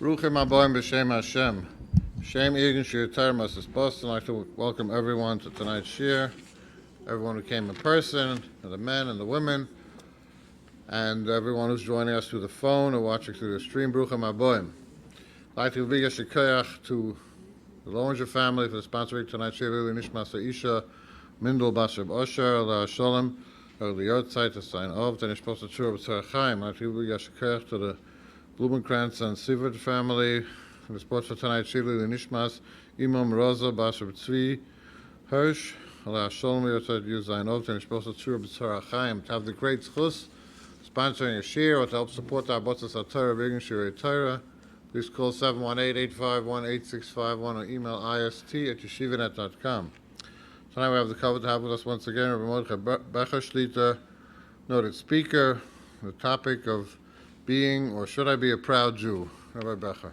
Bruchim Aboim B'Shem Hashem. Shem Egen Shir Termas is Boston. I'd like to welcome everyone to tonight's shir. Everyone who came in person, the men and the women, and everyone who's joining us through the phone or watching through the stream. Bruchim Aboim. I'd like to give a shikoyach to the Lowinger family for sponsoring tonight's shir. Nishmas Isha Mindel Basher Osher La Shalom the Yortzeit to sign off. Then you're supposed to Tuba B'Av. I'd like to give a shikoyach to the Blumenkrantz and Sivert family for the sports for tonight. Shivli Nishmas Imam Rosa Basher Tzvi Hirsch Allah Shalom Yortzeit you sign off. Then you're supposed to Tuba B'Av to have the great schus sponsoring a shir or to help support our Botzas HaTorah Vegan Shirei Torah. Please call 718-851-8651 or email ist@yeshivanet.com. Tonight we have the cover to have with us once again Rabbi Mordechai Becher Shlita, noted speaker, the topic of being or should I be a proud Jew? Rabbi Becher.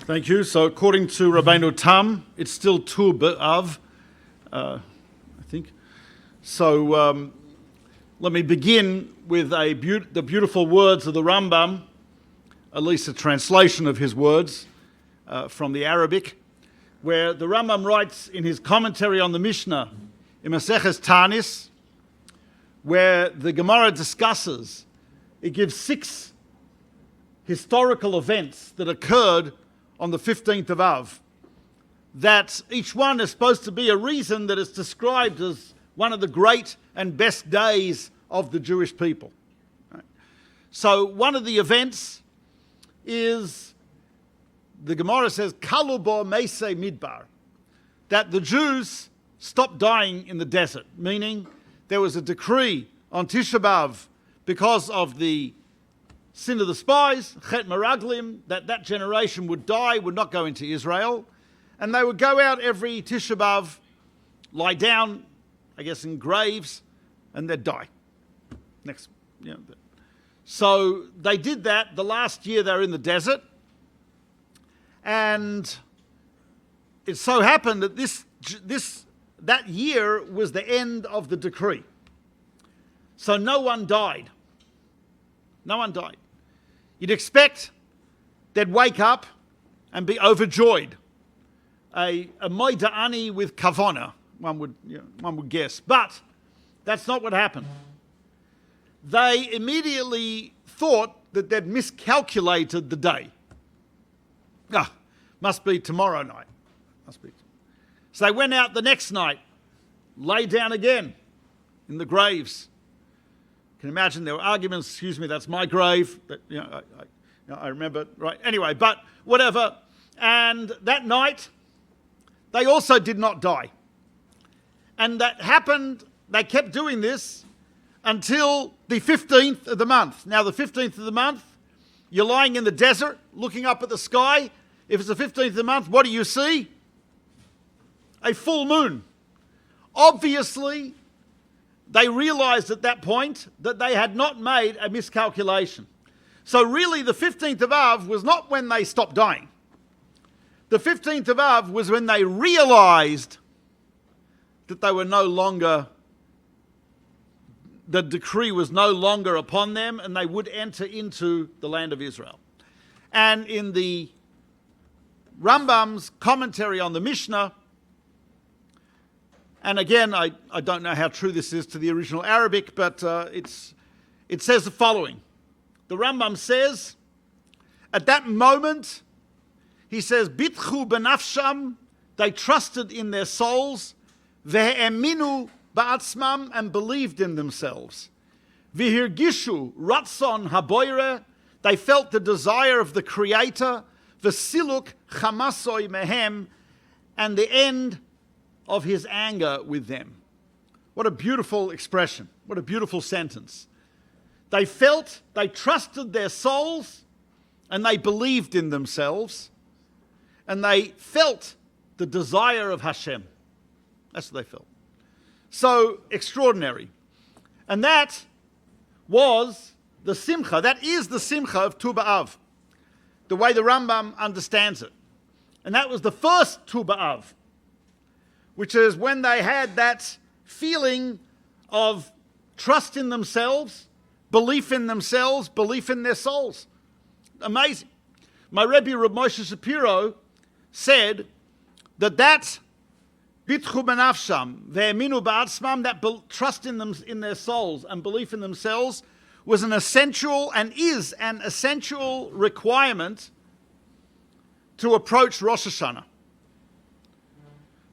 Thank you. So according to Rabbeinu Tam, it's still Tuba B'Av, I think. So let me begin with the beautiful words of the Ramban, at least a translation of his words from the Arabic, where the Rambam writes in his commentary on the Mishnah, in Maseches Tanis, where the Gemara discusses, it gives 6 historical events that occurred on the 15th of Av, that each one is supposed to be a reason that is described as one of the great and best days of the Jewish people. Right? So one of the events is, the Gemara says, Kalubo Meisei Midbar, that the Jews stopped dying in the desert, meaning there was a decree on Tisha B'Av because of the sin of the spies, Chet Meraglim, that generation would die, would not go into Israel, and they would go out every Tisha B'Av, lie down, I guess, in graves, and they'd die. So they did that the last year they were in the desert, and it so happened that that year was the end of the decree. So no one died. No one died. You'd expect they'd wake up and be overjoyed. A Moida'ani with kavana, one would guess. But that's not what happened. They immediately thought that they'd miscalculated the day. Must be tomorrow night. So they went out the next night, lay down again in the graves. You can imagine there were arguments, excuse me, that's my grave. I remember, right? Anyway, but whatever. And that night, they also did not die. And that happened, they kept doing this until the 15th of the month. Now, the 15th of the month, you're lying in the desert, looking up at the sky. If it's the 15th of the month, what do you see? A full moon. Obviously, they realized at that point that they had not made a miscalculation. So really, the 15th of Av was not when they stopped dying. The 15th of Av was when they realized that they were no longer, the decree was no longer upon them, and they would enter into the land of Israel. And in the Rambam's commentary on the Mishnah, and again, I don't know how true this is to the original Arabic, but it says the following. The Rambam says, at that moment, he says, Bitchu benafsham, they trusted in their souls, ve'eminu ba'atzmam, and believed in themselves. V'hirgishu ratzon haboire, they felt the desire of the Creator, v'siluk chamasoi mehem, and the end of his anger with them. What a beautiful expression. What a beautiful sentence. They trusted their souls, and they believed in themselves, and they felt the desire of Hashem. That's what they felt. So extraordinary. And that was the simcha. That is the simcha of Tuba B'Av, the way the Rambam understands it. And that was the first Tuba B'Av, which is when they had that feeling of trust in themselves, belief in themselves, belief in their souls. Amazing. My Rebbe, Rabbi Moshe Shapiro, said that bitchu benafsham ve'eminu ba'atzmam, that trust in them, in their souls and belief in themselves, was an essential and is an essential requirement to approach Rosh Hashanah.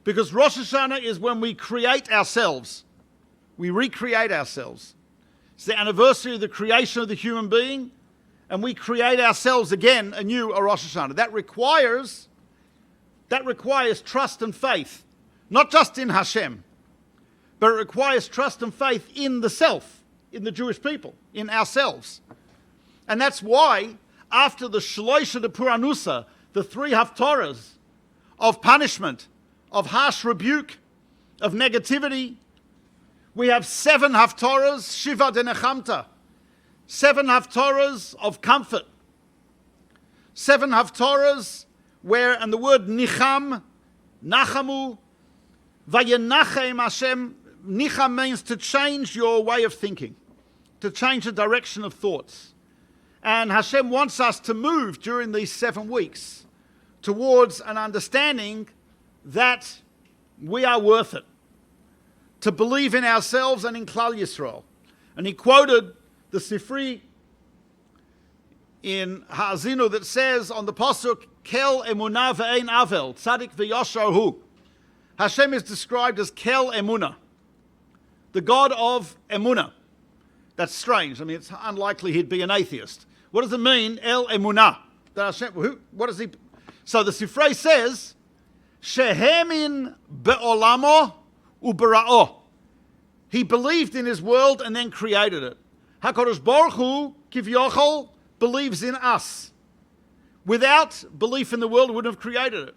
Because Rosh Hashanah is when we create ourselves. We recreate ourselves. It's the anniversary of the creation of the human being, and we create ourselves again anew at Rosh Hashanah. That requires trust and faith, not just in Hashem, but it requires trust and faith in the self, in the Jewish people, in ourselves. And that's why, after the Shloisha de Puranusa, the 3 haftorahs of punishment, of harsh rebuke, of negativity, we have 7 haftorahs, Shiva de Nechamta, 7 haftorahs of comfort, 7 haftorahs where, and the word nicham, nachamu, vayenachem Hashem, nicham means to change your way of thinking, to change the direction of thoughts. And Hashem wants us to move during these 7 weeks towards an understanding that we are worth it, to believe in ourselves and in Klal Yisrael. And he quoted the Sifri in Ha'azinu that says on the pasuk, Kel emunah ve'ein avel, tzadik v'yashar hu. Hashem is described as Kel emunah, the God of emunah. That's strange. I mean, it's unlikely he'd be an atheist. What does it mean, El emunah? That Hashem, what does he... So the Sifrei says, Shehemin be'olamo u'bara'o. He believed in his world and then created it. HaKadosh Baruch Hu, Kivyochol, believes in us. Without belief in the world, he wouldn't have created it.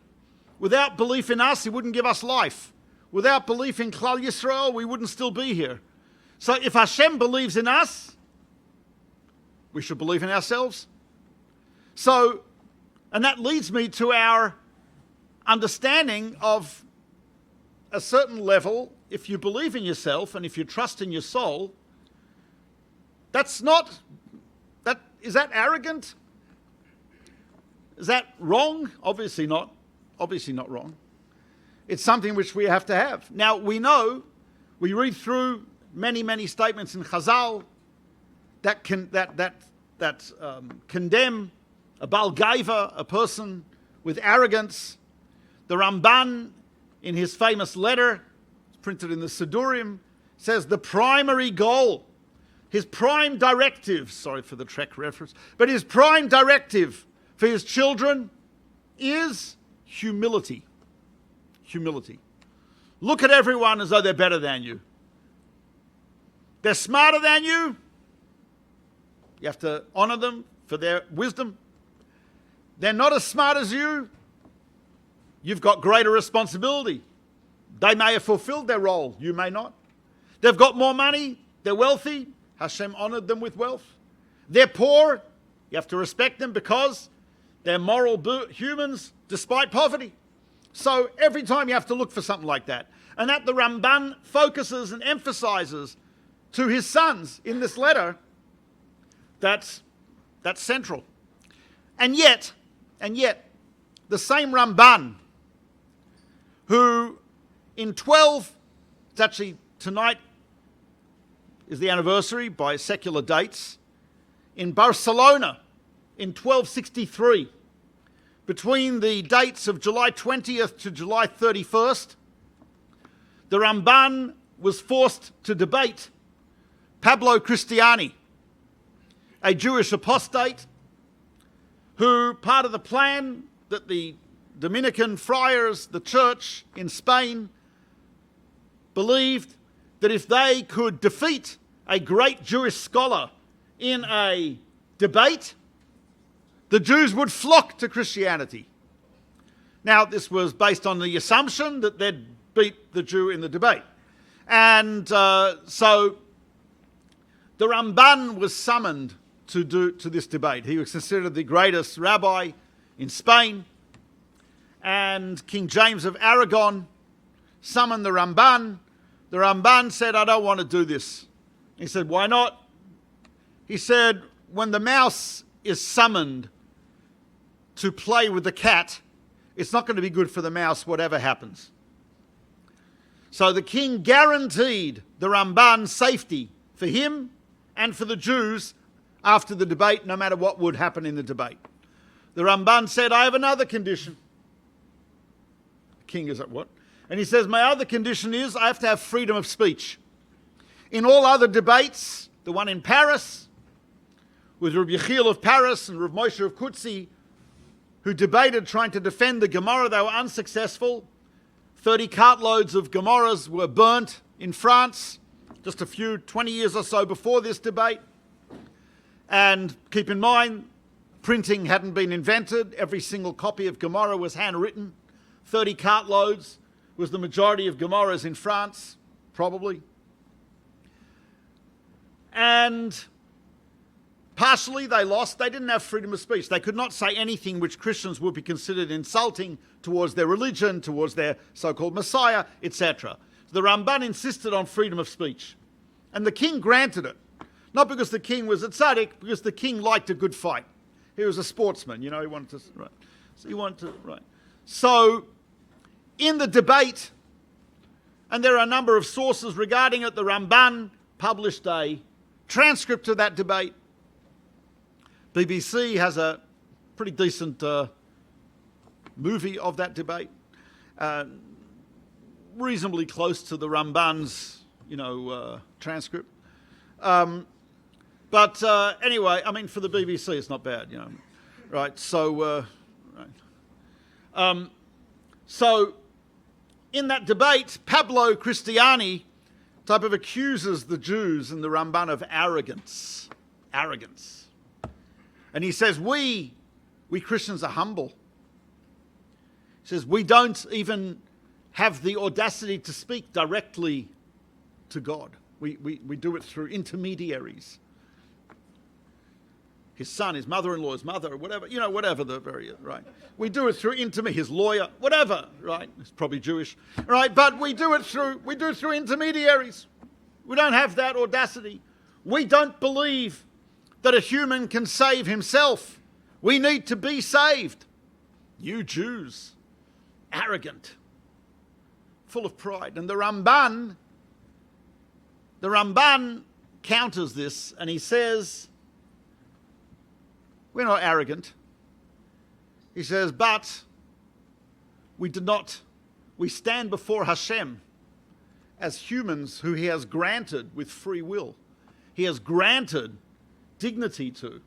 Without belief in us, he wouldn't give us life. Without belief in Klal Yisrael, we wouldn't still be here. So if Hashem believes in us, we should believe in ourselves. So, and that leads me to our understanding of a certain level. If you believe in yourself and if you trust in your soul, is that arrogant? Is that wrong? Obviously not. Obviously not wrong. It's something which we have to have. Now, we know, we read through many, many statements in Chazal that condemn a Baal Gaiva, a person with arrogance. The Ramban, in his famous letter, printed in the Sidurim, says the primary goal, his prime directive, sorry for the Trek reference, but his prime directive for his children is humility. Humility. Look at everyone as though they're better than you. They're smarter than you. You have to honor them for their wisdom. They're not as smart as you. You've got greater responsibility. They may have fulfilled their role. You may not. They've got more money. They're wealthy. Hashem honored them with wealth. They're poor. You have to respect them because they're moral humans despite poverty. So every time you have to look for something like that. And that the Ramban focuses and emphasizes to his sons in this letter, that's central. And yet, the same Ramban, who it's actually tonight is the anniversary by secular dates, in Barcelona in 1263, between the dates of July 20th to July 31st, the Ramban was forced to debate Pablo Cristiani, a Jewish apostate who, part of the plan that the Dominican friars, the church in Spain, believed that if they could defeat a great Jewish scholar in a debate, the Jews would flock to Christianity. Now, this was based on the assumption that they'd beat the Jew in the debate. And so the Ramban was summoned to this debate. He was considered the greatest rabbi in Spain. And King James of Aragon summoned the Ramban. The Ramban said, I don't want to do this. He said, why not? He said, when the mouse is summoned to play with the cat, it's not going to be good for the mouse, whatever happens. So the king guaranteed the Ramban safety for him and for the Jews after the debate, no matter what would happen in the debate. The Ramban said, I have another condition. The king is at what? And he says, my other condition is I have to have freedom of speech. In all other debates, the one in Paris, with Rabbi Yechiel of Paris and Rabbi Moshe of Kutzi, who debated trying to defend the Gemara, they were unsuccessful. 30 cartloads of Gemaras were burnt in France, just 20 years or so before this debate. And keep in mind, printing hadn't been invented. Every single copy of Gemara was handwritten. 30 cartloads was the majority of Gemaras in France, probably. And partially they lost. They didn't have freedom of speech. They could not say anything which Christians would be considered insulting towards their religion, towards their so-called Messiah, etc. So the Ramban insisted on freedom of speech. And the king granted it. Not because the king was a tzaddik, because the king liked a good fight. He was a sportsman, he wanted to, right. So he wanted to, right. So, in the debate, and there are a number of sources regarding it, the Ramban published a transcript of that debate. BBC has a pretty decent movie of that debate, reasonably close to the Ramban's, transcript. But anyway, I mean, for the BBC, it's not bad, right? So, so in that debate, Pablo Cristiani type of accuses the Jews and the Ramban of arrogance. Arrogance. And he says, we Christians are humble. He says, we don't even have the audacity to speak directly to God. We do it through intermediaries. His son, his mother-in-law's mother, whatever, whatever the very, right. We do it through his lawyer, whatever, right. It's probably Jewish, right. But we do it through intermediaries. We don't have that audacity. We don't believe that a human can save himself. We need to be saved. You Jews, arrogant, full of pride. And the Ramban counters this, and he says, we're not arrogant. He says, but we stand before Hashem as humans who he has granted with free will. He has granted dignity to.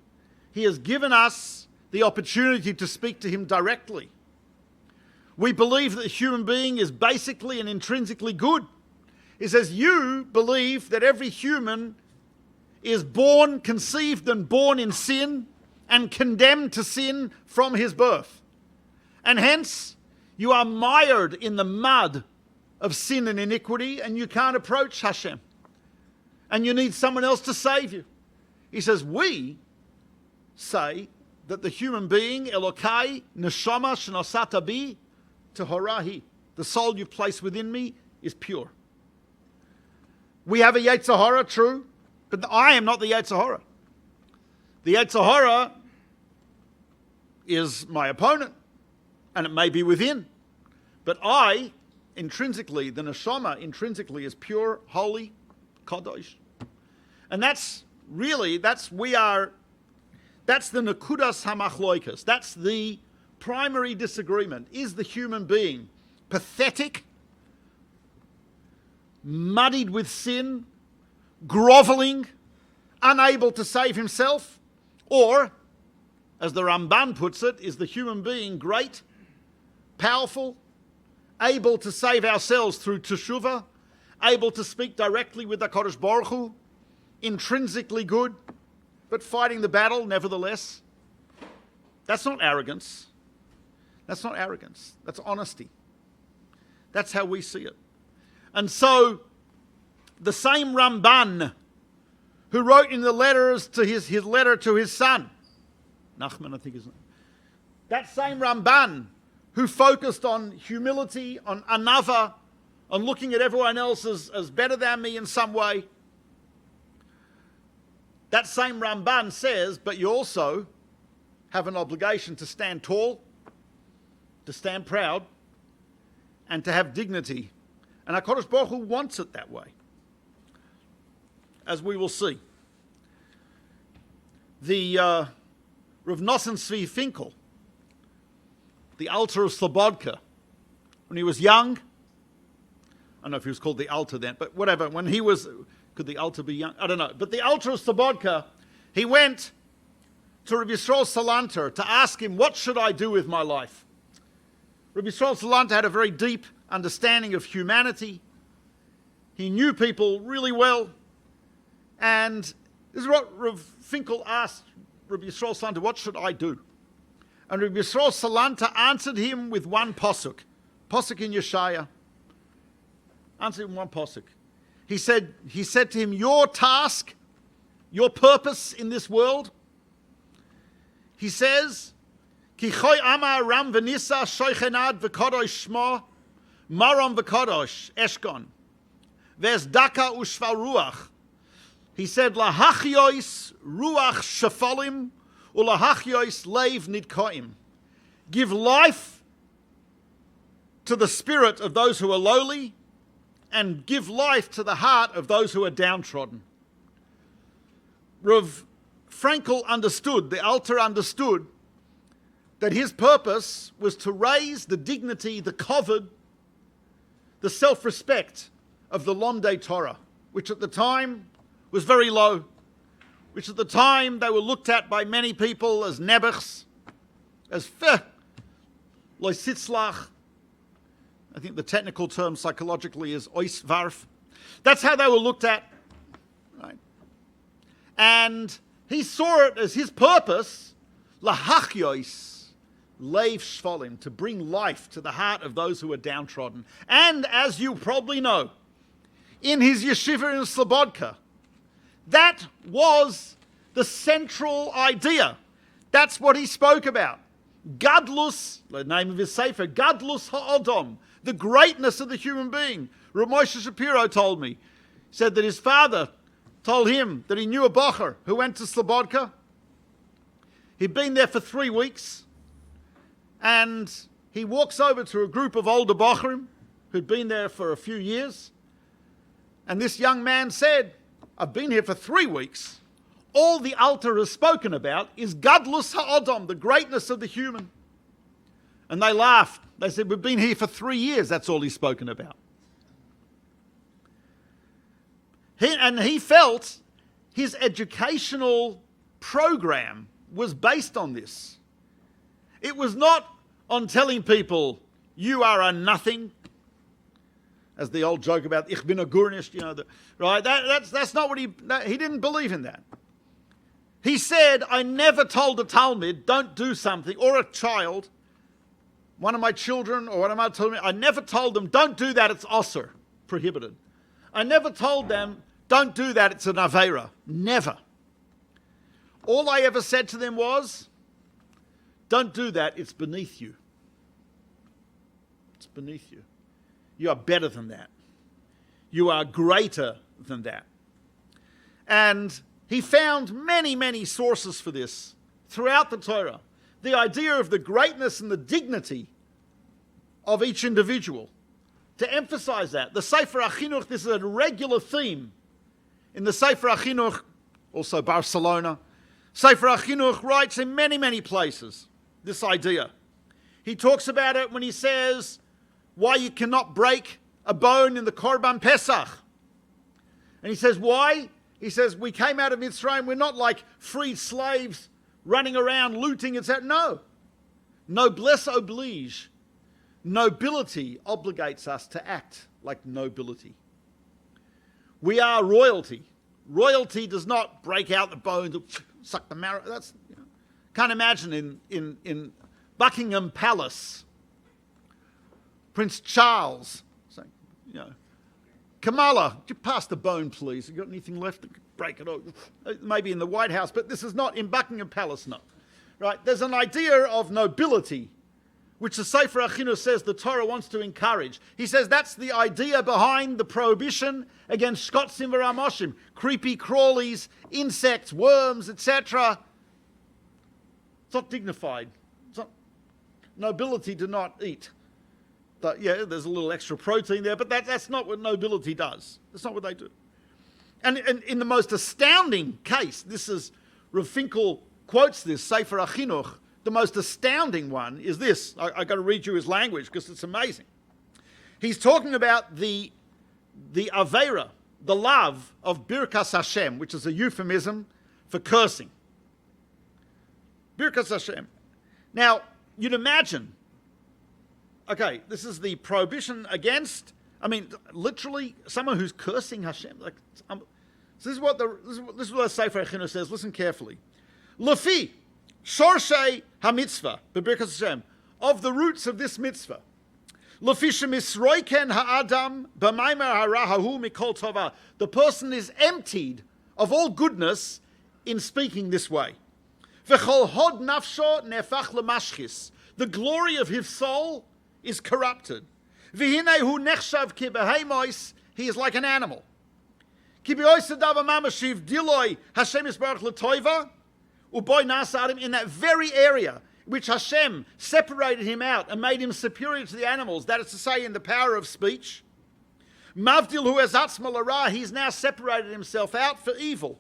He has given us the opportunity to speak to him directly. We believe that the human being is basically and intrinsically good. He says, you believe that every human is conceived and born in sin and condemned to sin from his birth. And hence, you are mired in the mud of sin and iniquity, and you can't approach Hashem. And you need someone else to save you. He says, we say that the human being, Elokai, Neshama, Shenosata Bi, Tehorahi, the soul you've placed within me, is pure. We have a Yetzer Hara, true, but I am not the Yetzer Hara. The Yetzer Hara is my opponent, and it may be within. But I, intrinsically, the neshama intrinsically is pure, holy, kadosh. And that's the nekudas hamachloikas. That's the primary disagreement. Is the human being pathetic, muddied with sin, groveling, unable to save himself? Or, as the Ramban puts it, is the human being great, powerful, able to save ourselves through teshuvah, able to speak directly with the HaKadosh Baruch Hu, intrinsically good, but fighting the battle nevertheless? That's not arrogance. That's not arrogance. That's honesty. That's how we see it. And so, the same Ramban who wrote in the letters to his letter to his son, Nachman, I think his name, that same Ramban who focused on humility, on anava, on looking at everyone else as better than me in some way, that same Ramban says, but you also have an obligation to stand tall, to stand proud, and to have dignity. And HaKadosh Baruch Hu wants it that way, as we will see. The Rav Nosson Tzvi Finkel, the Alter of Slobodka, when he was young, I don't know if he was called the Alter then, but whatever, when he was, could the Alter be young? I don't know. But the Alter of Slobodka, he went to Rabbi Yisrael Salanter to ask him, what should I do with my life? Rabbi Yisrael Salanter had a very deep understanding of humanity. He knew people really well. And this is what Rav Finkel asked Rabbi Yisrael Salanter, what should I do? And Rabbi Yisrael Salanter answered him with one posuk in Yeshaya. Answered him one posuk. He said to him, your task, your purpose in this world, he says, Ki choy ama ram v'nisa shoichenad v'kadosh shmo maram v'kadosh eshkon v'ez daka u'shval ruach. He said, lahachyois ruach shafalim u'lahachyois leiv nidkoim. Give life to the spirit of those who are lowly and give life to the heart of those who are downtrodden. Rav Frankel understood, the Alter understood, that his purpose was to raise the dignity, the kavod, the self-respect of the Lomdei Torah, which at the time was very low, which at the time they were looked at by many people as nebuchs, as feh, loisitzlach. I think the technical term psychologically is oisvarf. That's how they were looked at. Right? And he saw it as his purpose, lahachyois, leiv shvolim, to bring life to the heart of those who are downtrodden. And as you probably know, in his yeshiva in Slobodka, that was the central idea. That's what he spoke about. Gadlus, the name of his sefer, Gadlus ha'odom, the greatness of the human being. Rav Moshe Shapiro told me, said that his father told him that he knew a bocher who went to Slobodka. He'd been there for 3 weeks, and he walks over to a group of older bocherim who'd been there for a few years, and this young man said, I've been here for 3 weeks. All the Alter has spoken about is Gadlus ha'odom, the greatness of the human. And they laughed. They said, we've been here for 3 years. That's all he's spoken about. He felt his educational program was based on this. It was not on telling people, you are a nothing, as the old joke about, ich bin a gurnish, right? That's not what he didn't believe in that. He said, I never told a Talmud, don't do something, or a child, one of my children, or one of my Talmud, I never told them, don't do that, it's osir, prohibited. I never told them, don't do that, it's an aveira. Never. All I ever said to them was, don't do that, it's beneath you. It's beneath you. You are better than that. You are greater than that. And he found many, many sources for this throughout the Torah. The idea of the greatness and the dignity of each individual. To emphasize that. The Sefer HaChinuch, this is a regular theme in the Sefer HaChinuch, also Barcelona. Sefer HaChinuch writes in many, many places this idea. He talks about it when he says why you cannot break a bone in the Korban Pesach. And he says, why? He says, we came out of Mitzrayim, we're not like freed slaves running around looting, etc. No. Noblesse oblige. Nobility obligates us to act like nobility. We are royalty. Royalty does not break out the bones, suck the marrow. That's, can't imagine in Buckingham Palace, Prince Charles saying, Kamala, could you pass the bone, please? You got anything left to break it off? Maybe in the White House, but this is not in Buckingham Palace, no. Right? There's an idea of nobility which the Sefer HaChinuch says the Torah wants to encourage. He says that's the idea behind the prohibition against shkotzim v'ramoshim, creepy crawlies, insects, worms, etc. It's not dignified. It's not, nobility do not eat. But yeah, there's a little extra protein there, but that's not what nobility does. That's not what they do. And in the most astounding case, this is, Rav Finkel quotes this, Sefer HaChinuch, the most astounding one is this. I've got to read you his language because it's amazing. He's talking about the Aveira, the love of Birkas Hashem, which is a euphemism for cursing. Birkas Hashem. Now, you'd imagine, okay, this is the prohibition against, literally, someone who's cursing Hashem. So this is what the Sefer HaChinuch says. Listen carefully. Lefi, Shorshei HaMitzvah, B'Birkas Hashem, of the roots of this mitzvah. Lefi shemisroiken ha'adam b'maimer hara hahu mikol tova. The person is emptied of all goodness in speaking this way. V'chol hod nafsho nefach lemashchis. The glory of his soul is corrupted. V'hinei hu nechshav ki behemois. He is like an animal. Ki be'oisadav amamashiv diloi Hashem yisbarach l'toiva. Uboy nasadim, in that very area which Hashem separated him out and made him superior to the animals, that is to say, in the power of speech. Mavdil hu ezatzma l'ra, he's now separated himself out for evil.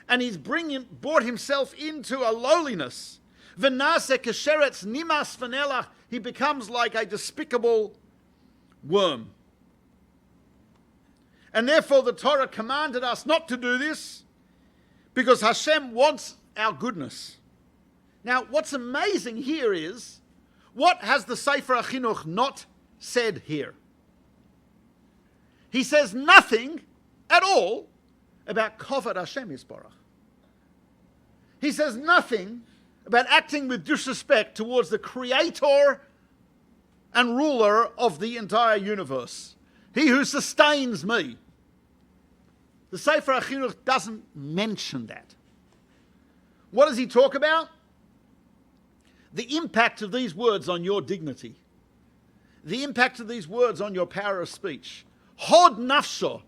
And he's brought himself into a lowliness. V'nase kesheretz nimas v'nelach, he becomes like a despicable worm. And therefore the Torah commanded us not to do this, because Hashem wants our goodness. Now, what's amazing here is, what has the Sefer HaChinuch not said here? He says nothing at all about Kovod Hashem Yisborach. He says nothing about acting with disrespect towards the creator and ruler of the entire universe. He who sustains me. The Sefer HaChinuch doesn't mention that. What does he talk about? The impact of these words on your dignity. The impact of these words on your power of speech. Hod nafsho,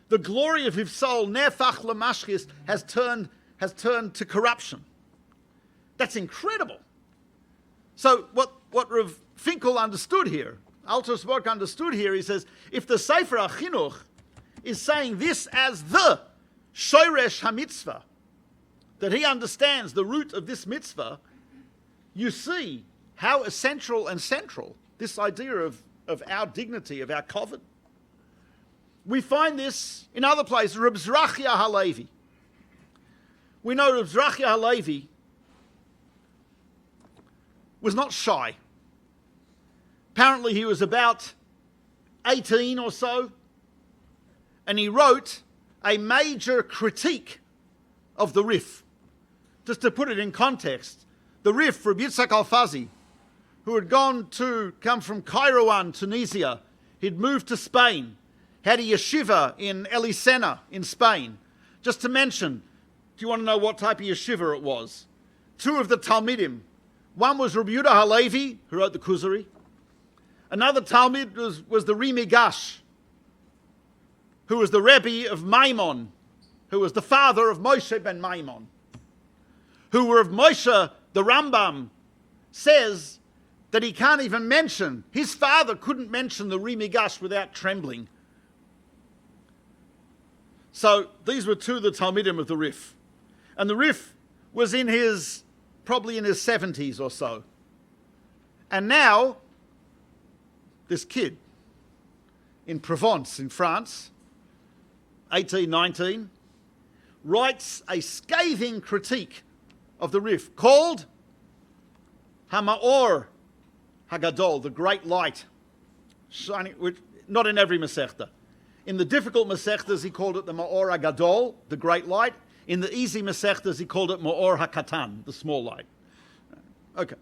the glory of his soul, nefach lemashchis, has turned to corruption. That's incredible. So what Rav Finkel understood here, Alter Sbork understood here, he says, if the Sefer HaChinuch is saying this as the shoresh hamitzvah, that he understands the root of this mitzvah, you see how essential and central this idea of our dignity, of our kovod. We find this in other places. Reb Zrachia Halevi. We know Reb Zrachia Halevi was not shy. Apparently he was about 18 or so, and he wrote a major critique of the Rif. Just to put it in context, the Rif, for Yitzhak Alfazi, who had come from Kairouan, Tunisia, he'd moved to Spain, had a yeshiva in Elisena in Spain. Just to mention, do you want to know what type of yeshiva it was? Two of the Talmidim. One was Rabbi Yehuda Halevi, who wrote the Kuzari. Another Talmid was the Rimi Gash, who was the Rebbe of Maimon, who was the father of Moshe ben Maimon, who were of Moshe. The Rambam says that he can't even mention, his father couldn't mention the Rimi Gash without trembling. So these were two of the Talmidim of the Rif. And the Rif was probably in his 70s or so. And now, this kid in Provence, in France, 18, 19, writes a scathing critique of the Rif called Hamaor Hagadol, the great light, shining, which, not in every Masechta. In the difficult Masechtas, he called it the Ma'or Hagadol, the great light. In the easy Masechtas, he called it Ma'or HaKatan, the small light. Okay.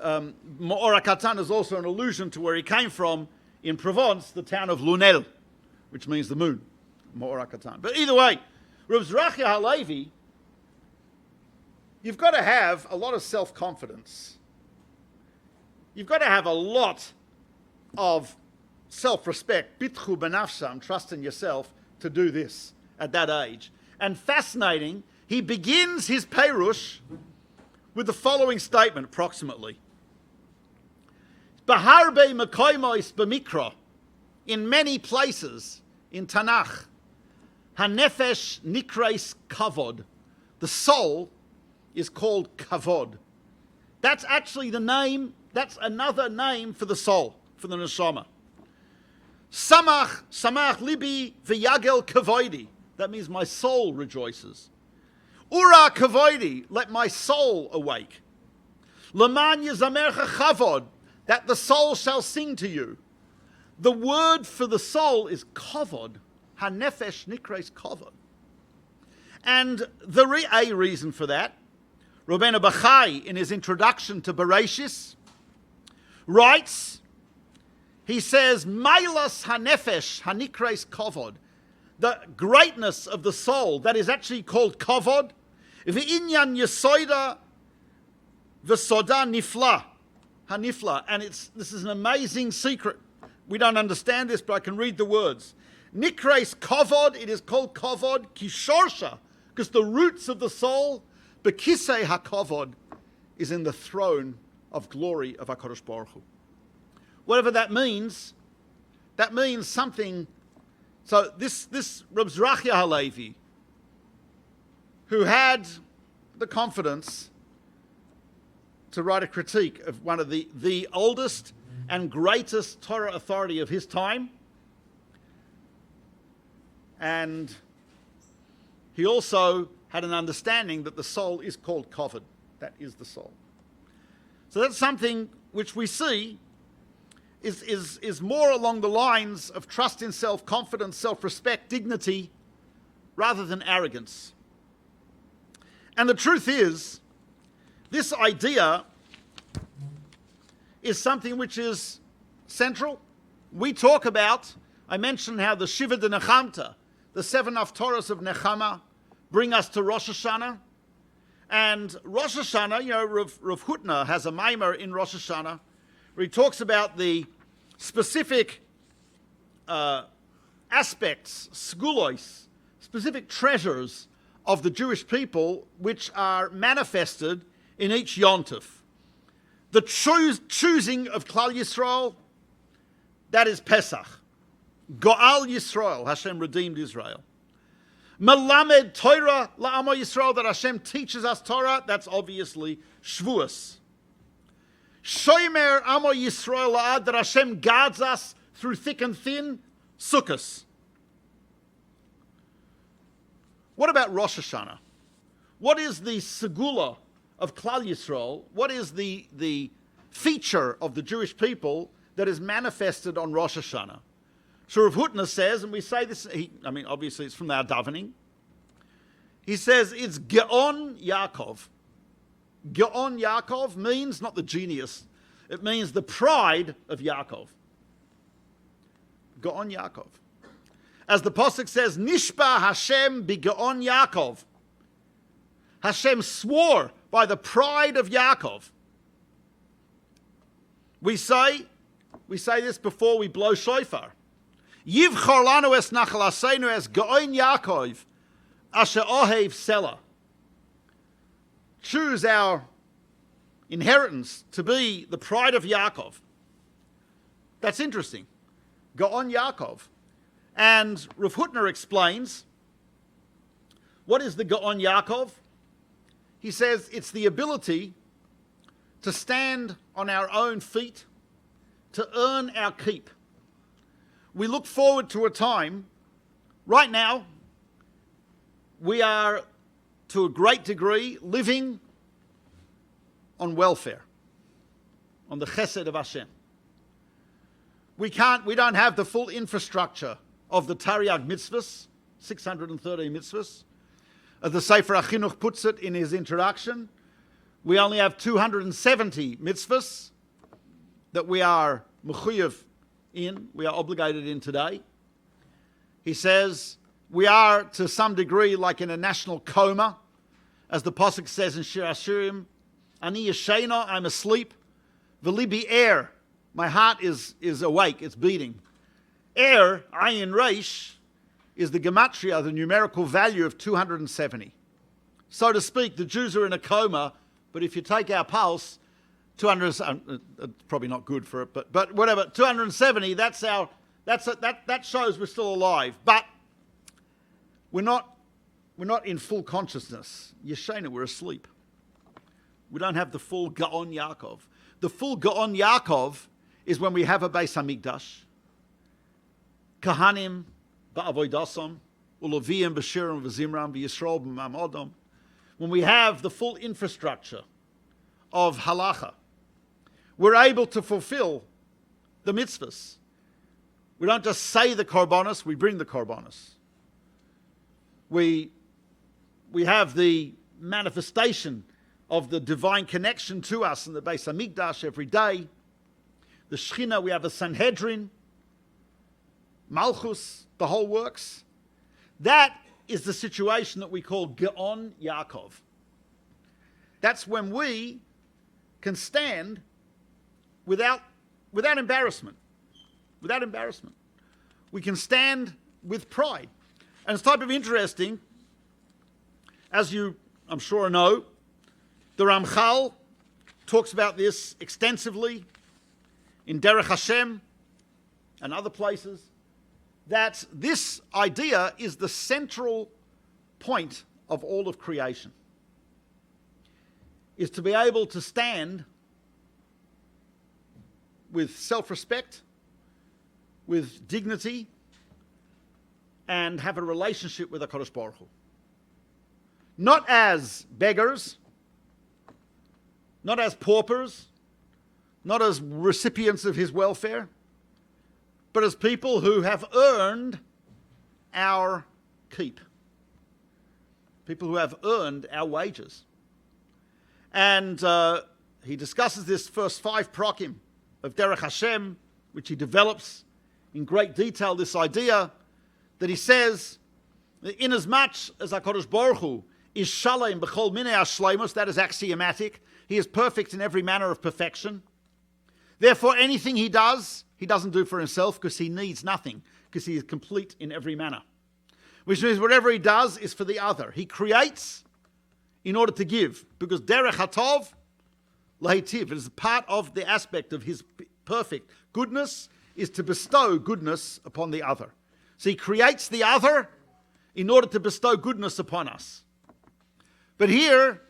Ma'or HaKatan is also an allusion to where he came from in Provence, the town of Lunel, which means the moon. Ma'or HaKatan. But either way, Rav Zrachia Halevi, you've got to have a lot of self-confidence you've got to have a lot of self-respect, bitchu benafsham, trust in yourself, to do this at that age. And fascinating, he begins his Perush with the following statement, approximately. Baharbe mekoimois b'mikra, in many places in Tanakh, hanefesh nikreis kavod, the soul is called kavod. That's actually the name, that's another name for the soul, for the neshama. Samach libi v'yagel kavoidi, that means my soul rejoices. Ura kavoidi, let my soul awake. Leman yezamercha chavod, that the soul shall sing to you. The word for the soul is kavod. Hanefesh nikres kavod. And a reason for that, Rabbi Mordechai, in his introduction to Bereshis, writes, he says, Mailas hanefesh hanikres kavod, the greatness of the soul, that is actually called kavod, v'inyan yesoida v'soda nifla, hanifla, and this is an amazing secret. We don't understand this, but I can read the words. Nikres kavod, it is called kavod, kishorsha, because the roots of the soul, bekisei hakavod, is in the throne of glory of HaKadosh Baruch Hu. Whatever that means something. So this Reb Zrachia Halevi, who had the confidence to write a critique of one of the oldest and greatest Torah authority of his time, and he also had an understanding that the soul is called kavod. That is the soul. So that's something which we see is more along the lines of trust in self, confidence, self-respect, dignity, rather than arrogance. And the truth is, this idea is something which is central. We talk about, I mentioned how the Shiva de Nechamta, the 7 Haftorahs of Nechama, bring us to Rosh Hashanah. And Rosh Hashanah, Rav Hutner has a maimer in Rosh Hashanah where he talks about the specific aspects, skulos, specific treasures of the Jewish people which are manifested in each Yontif. The choosing of Klal Yisrael, that is Pesach. Go'al Yisrael, Hashem redeemed Israel. Melamed Torah la'amo Yisrael, that Hashem teaches us Torah, that's obviously Shavuos. Shomer amo Yisrael la'ad, that Hashem guards us through thick and thin, Sukkos. What about Rosh Hashanah? What is the segula of Klal Yisrael? What is the feature of the Jewish people that is manifested on Rosh Hashanah? So Rav Hutner says, and we say this, obviously it's from our davening. He says it's Ge'on Yakov. Ge'on Yakov means not the genius, it means the pride of Yakov. Ge'on Yakov. As the Pasuk says, Nishba Hashem bi Ge'on Yakov. Hashem swore by the pride of Yakov. We say this before we blow shofar. Yivchor lanu es nachalaseinu es Ge'on Yakov, asher ohev Selah. Choose our inheritance to be the pride of Yaakov. That's interesting. Ge'on Yaakov. And Rav Hutner explains, what is the Ge'on Yaakov? He says it's the ability to stand on our own feet, to earn our keep. We look forward to a time, right now, we are to a great degree living on welfare, on the chesed of Hashem. We don't have the full infrastructure of the Tariag mitzvahs, 613 mitzvahs. The Sefer HaChinuch puts it in his introduction. We only have 270 mitzvahs that we are mechuyev in, we are obligated in today. He says, we are to some degree like in a national coma, as the Pasuk says in Shir Hashirim, Ani Yeshena, I'm asleep, V'libi air. My heart is awake, it's beating. Air, ayin reish, is the gematria, the numerical value of 270. So to speak, the Jews are in a coma, but if you take our pulse, 200, probably not good for it, but whatever, 270, that shows we're still alive. But we're not in full consciousness. Yeshena, we're asleep. We don't have the full Gaon Yakov. The full Gaon Yakov is when we have a Beis Hamikdash, Kahanim ba'avodasom, Ulaviyim b'shirim v'zimram v'yisrael b'mamodom. When we have the full infrastructure of halacha, we're able to fulfill the mitzvahs. We don't just say the korbanos, we bring the korbanos. We have the manifestation of the divine connection to us in the Beis Hamikdash every day. The Shechina, we have a Sanhedrin, Malchus, the whole works. That is the situation that we call Gaon Yaakov. That's when we can stand without embarrassment. Without embarrassment. We can stand with pride. And it's type of interesting, as you, I'm sure, know, the Ramchal talks about this extensively in Derech Hashem and other places, that this idea is the central point of all of creation, is to be able to stand with self-respect, with dignity, and have a relationship with HaKadosh Baruch Hu. Not as beggars, not as paupers, not as recipients of his welfare, but as people who have earned our keep. People who have earned our wages. And he discusses this first 5 prokim of Derech Hashem, which he develops in great detail, this idea that he says, that inasmuch as HaKadosh Baruch Hu is shalom b'chol minei hashleimus, that is axiomatic, he is perfect in every manner of perfection. Therefore, anything he does, he doesn't do for himself because he needs nothing, because he is complete in every manner. Which means whatever he does is for the other. He creates in order to give, because derech hatov lehitiv, it is part of the aspect of his perfect goodness, is to bestow goodness upon the other. So he creates the other in order to bestow goodness upon us. But here,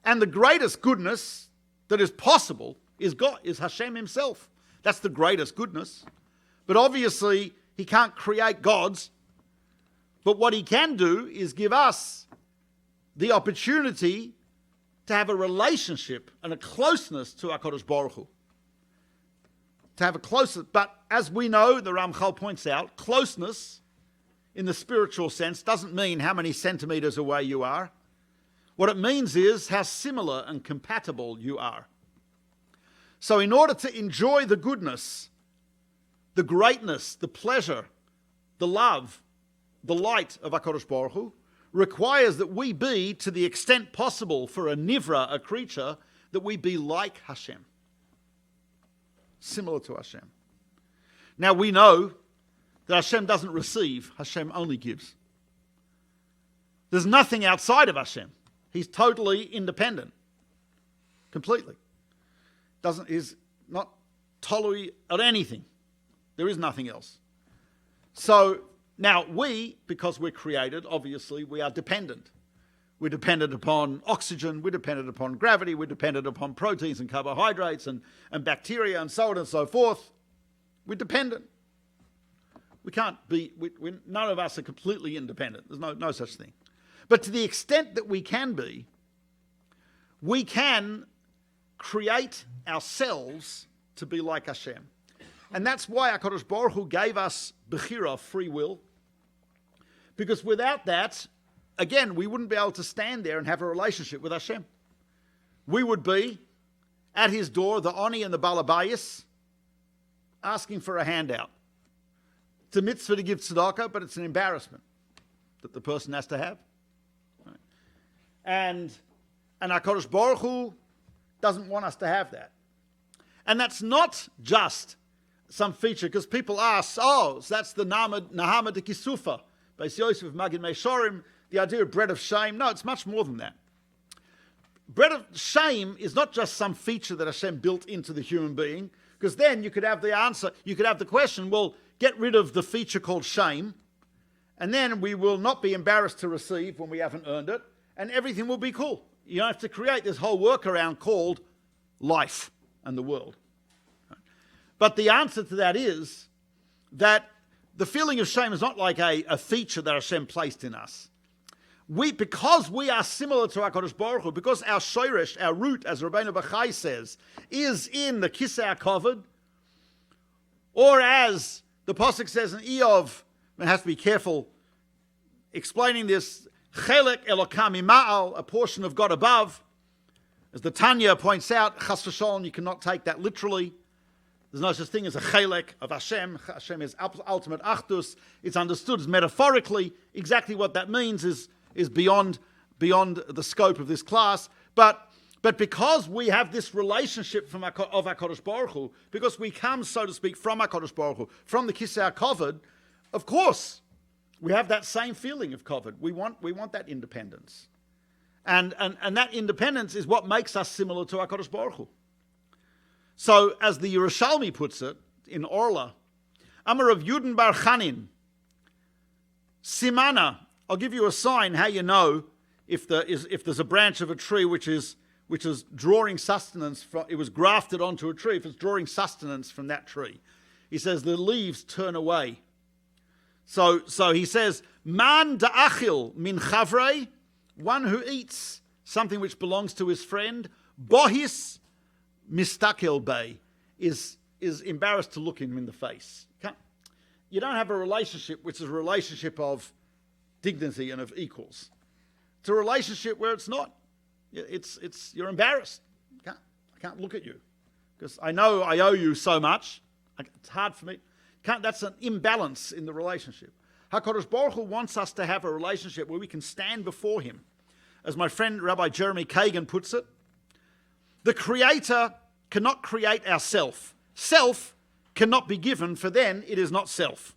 and the greatest goodness that is possible is God, is Hashem himself. That's the greatest goodness. But obviously, he can't create gods. But what he can do is give us the opportunity to have a relationship and a closeness to HaKadosh Baruch Hu. To have a closeness, but as we know, the Ramchal points out, closeness in the spiritual sense doesn't mean how many centimeters away you are. What it means is how similar and compatible you are. So in order to enjoy the goodness, the greatness, the pleasure, the love, the light of HaKadosh Baruch Hu, requires that we be, to the extent possible for a nivra, a creature, that we be like Hashem. Similar to Hashem. Now we know that Hashem doesn't receive, Hashem only gives. There's nothing outside of Hashem. He's totally independent. Completely. Is not totally at anything. There is nothing else. So now we, because we're created, obviously we are dependent. We're dependent upon oxygen, we're dependent upon gravity, we're dependent upon proteins and carbohydrates and bacteria and so on and so forth. We're dependent. We can't be, none of us are completely independent. There's no such thing. But to the extent that we can be, we can create ourselves to be like Hashem. And that's why HaKadosh Baruch Hu gave us Bechira, free will. Because without that, again, we wouldn't be able to stand there and have a relationship with Hashem. We would be at his door, the Oni and the Balabayas, asking for a handout. It's a mitzvah to give tzedakah, but it's an embarrassment that the person has to have. Right? And HaKadosh Baruch Hu doesn't want us to have that. And that's not just some feature, because people ask, oh, so that's the Nahama de Kisufa, Beis Yosef, Magid Meishorim, the idea of bread of shame. No, it's much more than that. Bread of shame is not just some feature that Hashem built into the human being, because then you could have the answer, you could have the question, well, get rid of the feature called shame, and then we will not be embarrassed to receive when we haven't earned it, and everything will be cool. You don't have to create this whole workaround called life and the world. But the answer to that is that the feeling of shame is not like a feature that Hashem placed in us. Because we are similar to HaKadosh Baruch Hu, because our shoresh, our root, as Rabbi Mordechai says, is in the Kisei HaKavod, or as the Pasuk says in Eov, one has to be careful explaining this, Chelek Elokam Ima'al, a portion of God above. As the Tanya points out, Chas v'sholom, you cannot take that literally. There's no such thing as a chelek of Hashem. Hashem is ultimate achdus. It's understood as metaphorically. Exactly what that means is beyond the scope of this class. But because we have this relationship of HaKadosh Baruch Hu, because we come, so to speak, from HaKadosh Baruch Hu, from the Kisei HaKavod, of course, we have that same feeling of kavod. We want that independence. And that independence is what makes us similar to HaKadosh Baruch Hu. So, as the Yerushalmi puts it in Orla, Amar of Yudin Bar Chanin, Simana, I'll give you a sign how you know if there's a branch of a tree which is drawing sustenance from, it was grafted onto a tree, if it's drawing sustenance from that tree. He says the leaves turn away. So he says, Man da'achil min chavrei, one who eats something which belongs to his friend, bohis mistakel bay, is embarrassed to look him in the face. You don't have a relationship which is a relationship of dignity and of equals. It's a relationship where it's not. It's you're embarrassed. I can't look at you because I know I owe you so much. It's hard for me. That's an imbalance in the relationship. HaKadosh Baruch Hu wants us to have a relationship where we can stand before him. As my friend Rabbi Jeremy Kagan puts it, the Creator cannot create our self. Self cannot be given, for then it is not self.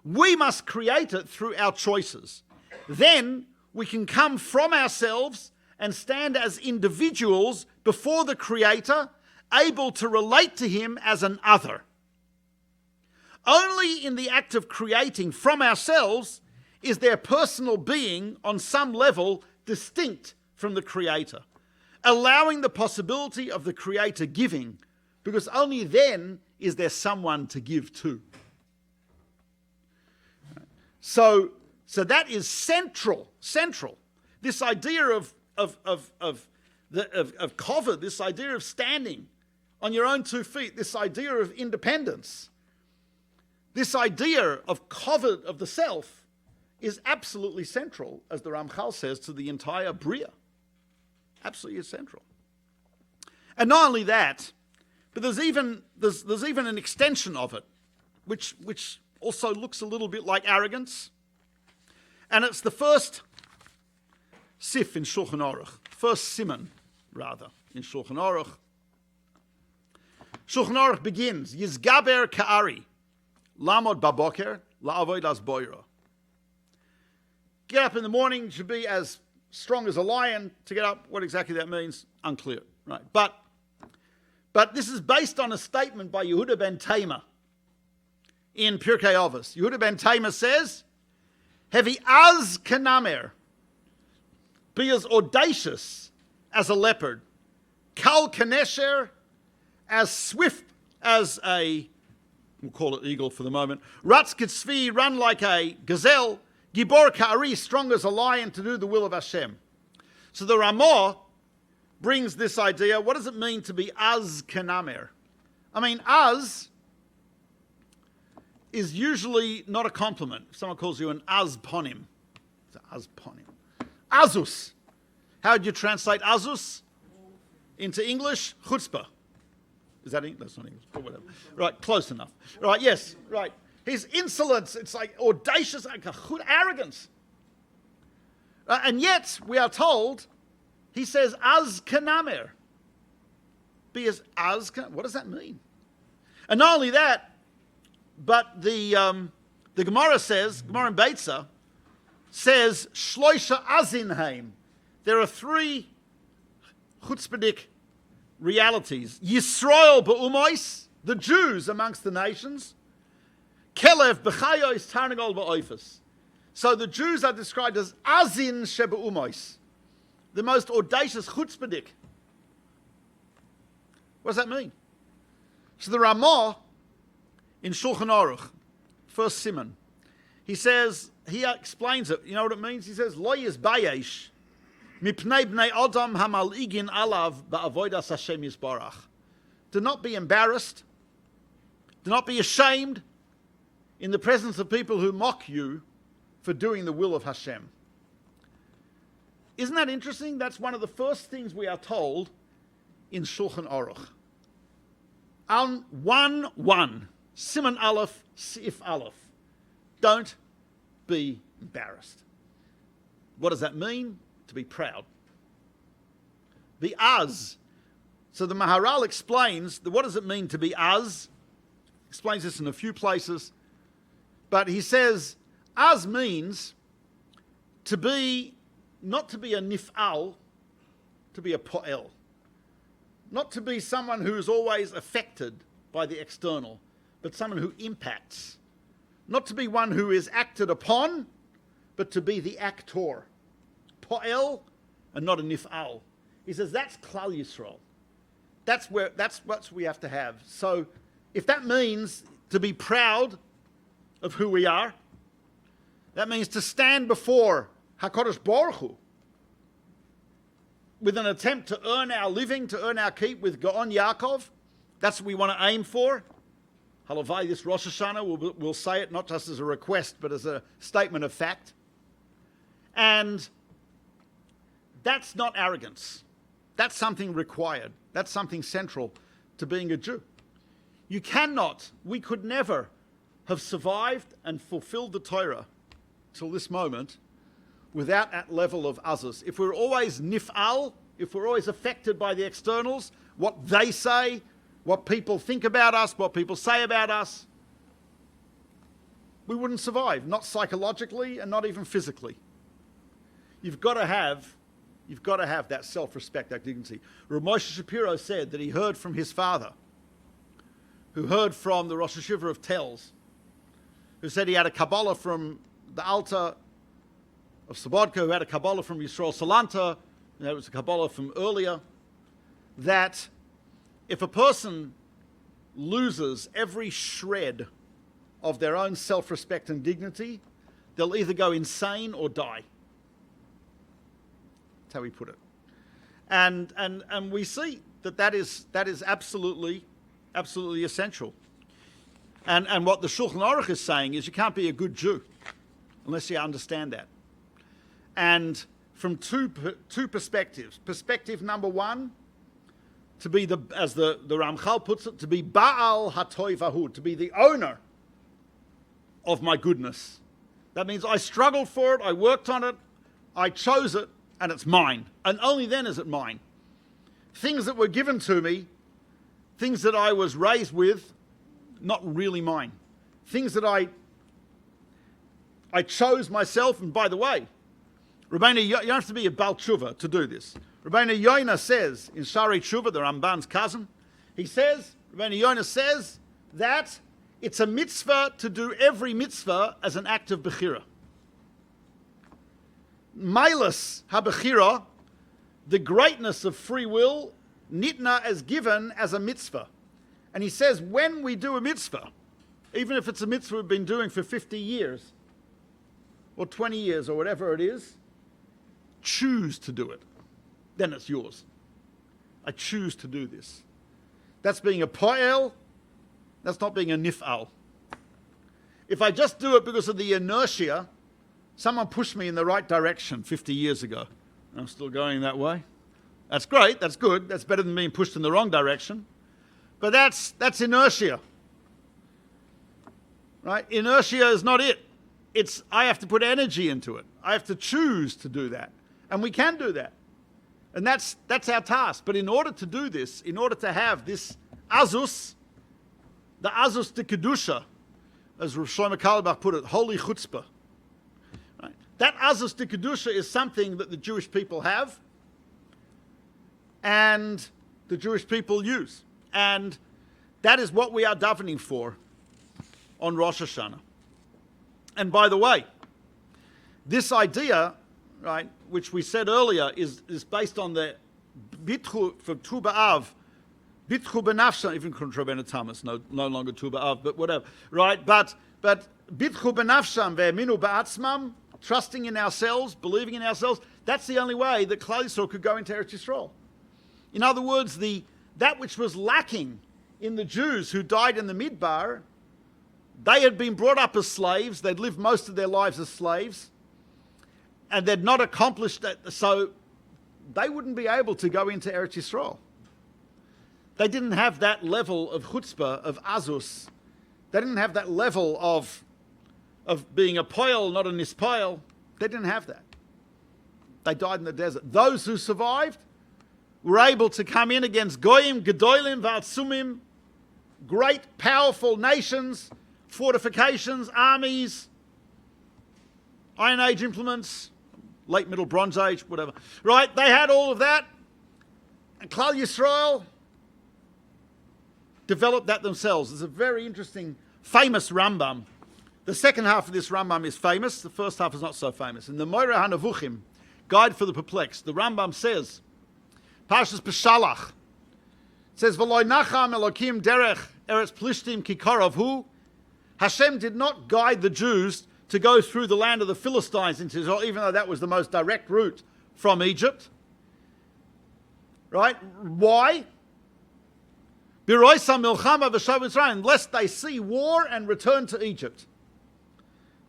We must create it through our choices. Then we can come from ourselves and stand as individuals before the Creator, able to relate to him as an other. Only in the act of creating from ourselves is their personal being on some level distinct from the Creator, allowing the possibility of the Creator giving, because only then is there someone to give to. So that is central. This idea of kavod, this idea of standing on your own 2 feet, this idea of independence, this idea of kavod of the self is absolutely central, as the Ramchal says, to the entire Bria. Absolutely essential. And not only that, but there's even an extension of it, which also looks a little bit like arrogance. And it's the first sif in Shulchan Aruch, first simon, rather, in Shulchan Aruch. Shulchan Aruch begins, Yizgaber ka'ari, lamod baboker, la'avoid as boira. Get up in the morning should be as strong as a lion. To get up, what exactly that means, unclear, right? But this is based on a statement by Yehuda ben Taima in Pirkei Avos. Yehuda ben Taima says, Hevi az kanamer, be as audacious as a leopard, kal kanesher, as swift as a, we'll call it eagle for the moment, ratz kitzvi, run like a gazelle, gibor ka'ari, strong as a lion, to do the will of Hashem. So the Ramah brings this idea. What does it mean to be az kanamer? I mean, az is usually not a compliment. If someone calls you an az ponim, it's an az ponim. Azus. How would you translate azus into English? Chutzpah. Is that English? That's not English, but whatever. Right, close enough. Right, yes, right. His insolence, it's like audacious, like arrogance. And yet, we are told, he says, az kanamer. be as what does that mean? And not only that, but the Gemara says, Gemara in Beitza says, Shloisha Azinheim. There are three chutzpahdik realities. Yisrael ba'umois, the Jews amongst the nations. Kelev b'chayos tarnagol ba'oifus. So the Jews are described as Azin sheba'umois, the most audacious chutzpahdik. What does that mean? So the Ramah in Shulchan Aruch, first Siman, he explains it. You know what it means? He says, Lo yizbayesh mipnei bnei adam hamal'igin alav ba'avodas Hashem yisbarach. Do not be embarrassed. Do not be ashamed in the presence of people who mock you for doing the will of Hashem. Isn't that interesting? That's one of the first things we are told in Shulchan Aruch. 1:1, Siman Aleph, Sif Aleph. Don't be embarrassed. What does that mean? To be proud. Be az. So the Maharal explains what does it mean to be az. Explains this in a few places. But he says, az means to be, not to be a nif'al, to be a po'el. Not to be someone who is always affected by the external, but someone who impacts. Not to be one who is acted upon, but to be the actor. Po'el and not a nif'al. He says that's Klal Yisrael. That's what we have to have. So if that means to be proud of who we are, that means to stand before HaKadosh Baruch Hu with an attempt to earn our living, to earn our keep with Gaon Yakov. That's what we want to aim for. Halavai, this Rosh Hashanah, we'll say it not just as a request, but as a statement of fact. And that's not arrogance. That's something required. That's something central to being a Jew. You cannot, we could never have survived and fulfilled the Torah till this moment without that level of others. If we're always nif'al, if we're always affected by the externals, what they say, what people think about us, what people say about us, we wouldn't survive, not psychologically and not even physically. You've got to have that self-respect, that dignity. Rav Moshe Shapiro said that he heard from his father, who heard from the Rosh Hashiva of Telz, who said he had a Kabbalah from the Alta of Slobodka, who had a Kabbalah from Yisrael Salanta, and there was a Kabbalah from earlier, that if a person loses every shred of their own self-respect and dignity, they'll either go insane or die. That's how he put it. And we see that is absolutely essential. And what the Shulchan Aruch is saying is you can't be a good Jew unless you understand that. And from two perspectives. Perspective number one, to be as the Ramchal puts it, to be Baal HaToivahu, to be the owner of my goodness. That means I struggled for it, I worked on it, I chose it, and it's mine. And only then is it mine. Things that were given to me, things that I was raised with, not really mine. Things that I chose myself, and by the way, Rabbeinu, you don't have to be a Baal Tshuva to do this. Rabbeinu Yoina says, in Shari Tshuva, the Ramban's cousin, Rabbeinu Yoina says that it's a mitzvah to do every mitzvah as an act of Bechira. Mailas HaBechira, the greatness of free will, nitna as given as a mitzvah. And he says when we do a mitzvah, even if it's a mitzvah we've been doing for 50 years, or 20 years, or whatever it is, choose to do it. Then it's yours. I choose to do this. That's being a po'el. That's not being a nif'al. If I just do it because of the inertia, someone pushed me in the right direction 50 years ago. I'm still going that way. That's great. That's good. That's better than being pushed in the wrong direction. But that's inertia. Right? Inertia is not it. I have to put energy into it. I have to choose to do that. And we can do that. And that's our task. But in order to do this, in order to have this azus, the azus de kedusha, as Rav Shlomo Carlebach put it, holy chutzpah. Right? That azus de kedusha is something that the Jewish people have and the Jewish people use. And that is what we are davening for on Rosh Hashanah. And by the way, this idea, right, which we said earlier, is based on the bitchu from Tuba B'Av, bitchu benafsham, even Rabbeinu Thomas, no longer Tuba B'Av, but whatever, right? But bitchu benafsham ve'eminu ba'atzmam, trusting in ourselves, believing in ourselves, that's the only way that Klal Yisrael could go into Eretz Yisrael. In other words, that which was lacking in the Jews who died in the Midbar, they had been brought up as slaves, they'd lived most of their lives as slaves, and they'd not accomplished that, so they wouldn't be able to go into Eretz Yisrael. They didn't have that level of chutzpah, of azus. They didn't have that level of being a poil, not a nispoil. They didn't have that. They died in the desert. Those who survived were able to come in against goyim, gedolim, v'atzumim, great, powerful nations, fortifications, armies, Iron Age implements, late Middle Bronze Age, whatever. Right? They had all of that. And Klal Yisrael developed that themselves. There's a very interesting, famous Rambam. The second half of this Rambam is famous. The first half is not so famous. In the Moira HaNavuchim, Guide for the Perplexed, the Rambam says, Parshas Peshalach, it says, V'loi nacham Elokim derech eretz plishtim kikarov hu. Hashem did not guide the Jews to go through the land of the Philistines into Israel, even though that was the most direct route from Egypt. Right? Why? Lest they see war and return to Egypt.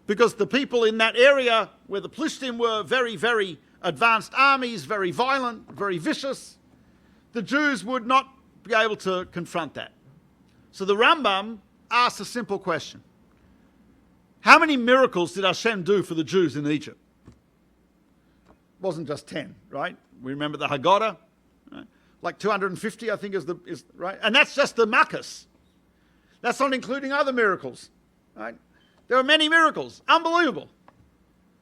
Because the people in that area where the Plishtim were very, very advanced armies, very violent, very vicious, the Jews would not be able to confront that. So the Rambam asks a simple question. How many miracles did Hashem do for the Jews in Egypt? It wasn't just 10, right? We remember the Haggadah, right? Like 250, I think, is right? And that's just the Makkos. That's not including other miracles, right? There are many miracles. Unbelievable.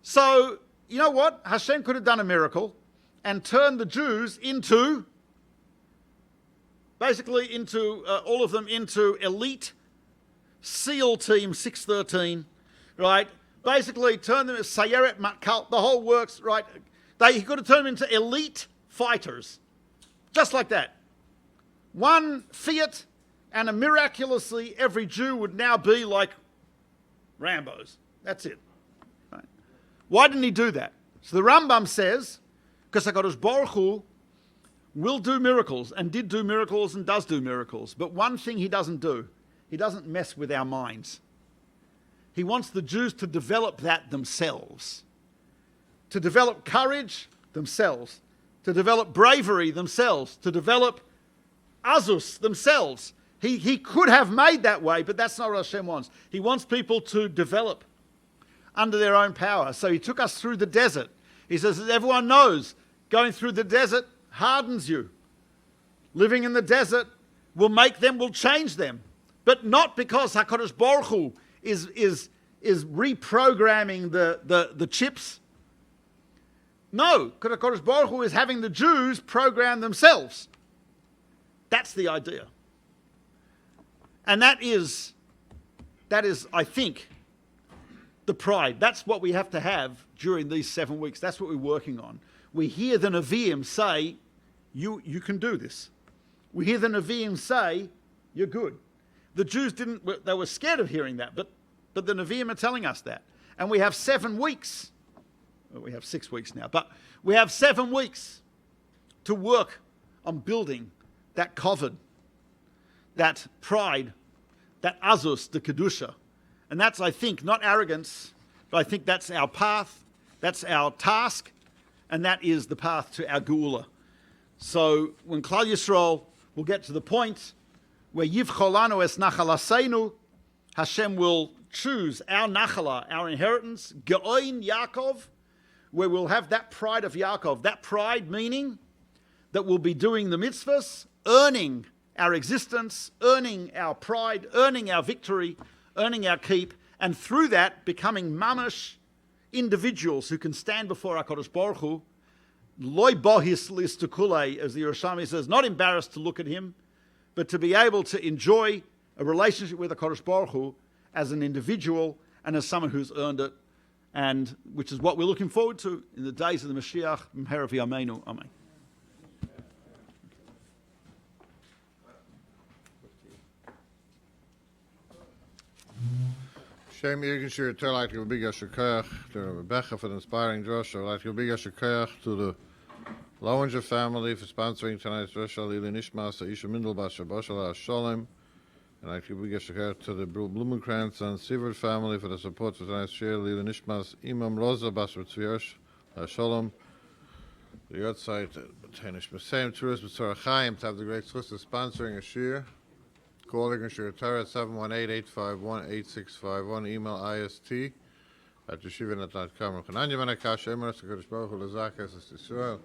So, you know what? Hashem could have done a miracle and turned the Jews into, basically into, all of them into elite SEAL Team 613, right? Basically turn them as Sayeret Matkal, the whole works, right? He could have turned them into elite fighters. Just like that. One fiat, and miraculously every Jew would now be like Rambos. That's it. Right? Why didn't he do that? So the Rambam says, because HaKadosh Baruch Hu will do miracles, and did do miracles, and does do miracles. But one thing he doesn't do, he doesn't mess with our minds. He wants the Jews to develop that themselves. To develop courage themselves. To develop bravery themselves. To develop azus themselves. He could have made that way, but that's not what Hashem wants. He wants people to develop under their own power. So he took us through the desert. He says, as everyone knows, going through the desert hardens you. Living in the desert will change them. But not because HaKadosh Baruch Hu is reprogramming the chips. No, because HaKadosh Baruch Hu is having the Jews program themselves. That's the idea. And that is, I think, the pride. That's what we have to have during these 7 weeks. That's what we're working on. We hear the Nevi'im say, you can do this. We hear the Nevi'im say, you're good. The Jews they were scared of hearing that, but the Nevi'im are telling us that. And we have 7 weeks. Well, we have 6 weeks now, but we have 7 weeks to work on building that kavod, that pride, that azus, the kedusha. And that's, I think, not arrogance, but I think that's our path, that's our task, and that is the path to our geula. So when Klal Yisrael will get to the point where Yivchol lanu es nachalaseinu, Hashem will choose our nachala, our inheritance, Ge'oin Yakov, where we'll have that pride of Yakov. That pride meaning that will be doing the mitzvahs, earning our existence, earning our pride, earning our victory, earning our keep, and through that becoming mamash individuals who can stand before HaKadosh Baruch Hu, loy bohis listukule, as the Yerushalmi says, not embarrassed to look at him, but to be able to enjoy a relationship with HaKadosh Baruch Hu as an individual and as someone who's earned it, and which is what we're looking forward to in the days of the Mashiach. Mherav Yameinu. Amen. Shem Irgen Shir Tel, I'd like to give a big Yasher Koyach to Rabbi Becher for the inspiring drush. I'd like to give a big Yasher Koyach to the Lowinger family for sponsoring tonight's drush. Lili Nishmas, Isha Mindelbach, Shabbat Shalom. And I'd like to give a big Yasher Koyach to the Blumenkrantz and Sievert family for the support for tonight's share. Lili Nishmas, Imam Rosa Basar Tzviosh, Shalom. The outside, Tanish Masayim, Tourist, B'Tzorah Chaim, to have the great source of sponsoring a shir. Call Irgen Shir Torah at 718-851-8651. Email ist@yeshiva.com. Chananya Menakash, Emeres HaKadosh Baruch Hu L'Zakas Yisrael.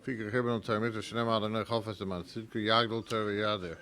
Fikir Chibron Tarmita Shneim Adonai Chalfas Eman Tzidku Yagdol Torah Yadir.